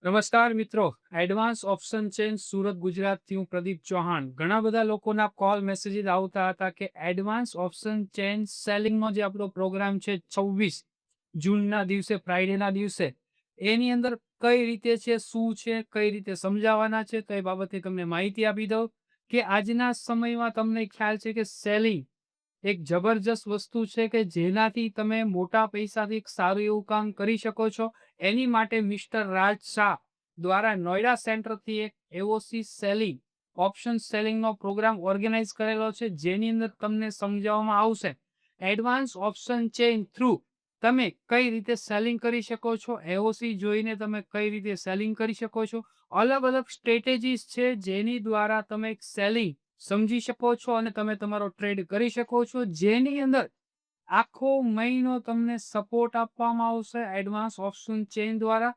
નમસ્કાર મિત્રો, advance option change Surat ગુજરાતથી હું પ્રદીપ ચૌહાણ. ઘણા બધા લોકોના કોલ મેસેજીસ આવતા હતા કે એડવાન્સ ઓપ્શન ચેન્જ સેલિંગનો જે આપણો પ્રોગ્રામ છે 26 જૂનના દિવસે, ફ્રાઈડેના દિવસે, એની અંદર કઈ રીતે છે, શું છે, કઈ રીતે સમજાવવાના છે, તો એ બાબતે તમને માહિતી આપી દઉં કે આજના સમયમાં તમને ખ્યાલ છે કે સેલિંગ એક જબરજસ્ત વસ્તુ છે કે જેનાથી તમે મોટા પૈસાથી એક સારું એવું કામ કરી શકો છો. એની માટે મિસ્ટર રાજ શાહ દ્વારા નોઈડા સેન્ટરથી એક એઓસી સેલિંગ ઓપ્શન સેલિંગનો પ્રોગ્રામ ઓર્ગેનાઇઝ કરેલો છે, જેની અંદર તમને સમજાવવામાં આવશે એડવાન્સ ઓપ્શન ચેઇન થ્રુ તમે કઈ રીતે સેલિંગ કરી શકો છો, એઓસી જોઈને તમે કઈ રીતે સેલિંગ કરી શકો છો. અલગ અલગ સ્ટ્રેટેજીસ છે જેની દ્વારા તમે સેલિંગ સમજી શકો છો અને તમે તમારો ટ્રેડ કરી શકો છો, જેની અંદર આખો મહિનો તમને સપોર્ટ આપવામાં આવશે એડવાન્સ ઓપ્શન ચેઇન દ્વારા.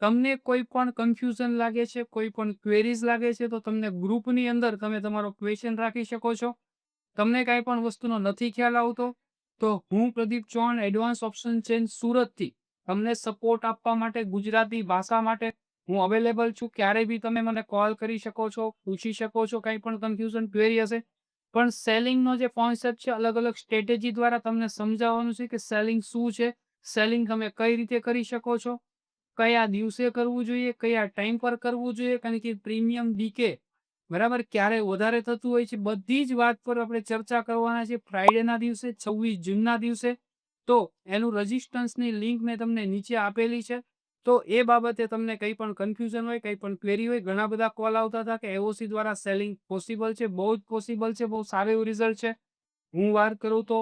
તમને કોઈ પણ કન્ફ્યુઝન લાગે છે, કોઈ પણ ક્વેરીઝ લાગે છે, તો તમને ગ્રુપની અંદર તમે તમારો ક્વેશ્ચન રાખી શકો છો. તમને કાંઈ પણ વસ્તુનો નથી ખ્યાલ આવતો તો હું Pradeep Chauhan advance option change સુરતથી તમને સપોર્ટ આપવા માટે ગુજરાતી ભાષા માટે હું અવેલેબલ છું. ક્યારે બી તમે મને કોલ કરી શકો છો, પૂછી શકો છો કાંઈ પણ કન્ફ્યુઝન ક્વેરી હશે. પણ સેલિંગનો જે કોન્સેપ્ટ છે, અલગ અલગ સ્ટ્રેટેજી દ્વારા તમને સમજાવવાનું છે કે સેલિંગ શું છે, સેલિંગ તમે કઈ રીતે કરી શકો છો, કયા દિવસે કરવું જોઈએ, કયા ટાઈમ પર કરવું જોઈએ, કારણ કે પ્રીમિયમ ડીકે બરાબર ક્યારે વધારે થતું હોય છે, બધી જ વાત પર આપણે ચર્ચા કરવાના છે ફ્રાઈડેના દિવસે 26 જૂનના દિવસે. તો એનું રજિસ્ટન્સની લિંક મેં તમને નીચે આપેલી છે. તો એ બાબતે તમને કંઈ પણ કન્ફ્યુઝન હોય, કંઈ પણ ક્વેરી હોય, ઘણા બધા કોલ આવતા હતા કે એઓસી દ્વારા સેલિંગ પોસિબલ છે, બહુ જ પોસિબલ છે, બહુ સારું એવું રિઝલ્ટ છે. હું વાત કરું તો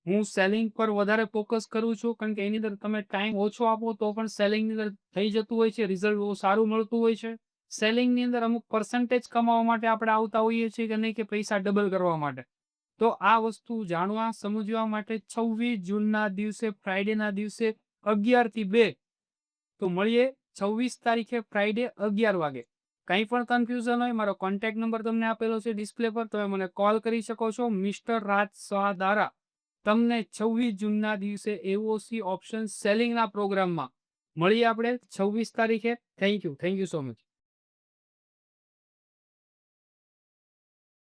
હું સેલિંગ પર વધારે ફોકસ કરું છું, કારણ કે એની અંદર તમે ટાઈમ ઓછો આપો તો પણ સેલિંગની અંદર થઈ જતું હોય છે, રિઝલ્ટ બહુ સારું મળતું હોય છે. સેલિંગની અંદર અમુક પર્સન્ટેજ કમાવા માટે આપણે આવતા હોઈએ છીએ કે નહીં, કે પૈસા ડબલ કરવા માટે. તો આ વસ્તુ જાણવા સમજવા માટે 26 જૂનના દિવસે, ફ્રાઈડેના દિવસે 11 થી 2 તો મળીએ 26 તારીખે ફ્રાઈડે 11 વાગે. કંઈ પણ કન્ફ્યુઝન હોય, મારો કોન્ટેક્ટ નંબર તમને આપેલો છે ડિસ્પ્લે પર, તમે મને કોલ કરી શકો છો. મિસ્ટર રાજ શાહ દ્વારા તમને 26 જૂનના દિવસે એઓસી ઓપ્શન સેલિંગના પ્રોગ્રામમાં મળીએ આપણે 26 તારીખે. Thank you so much.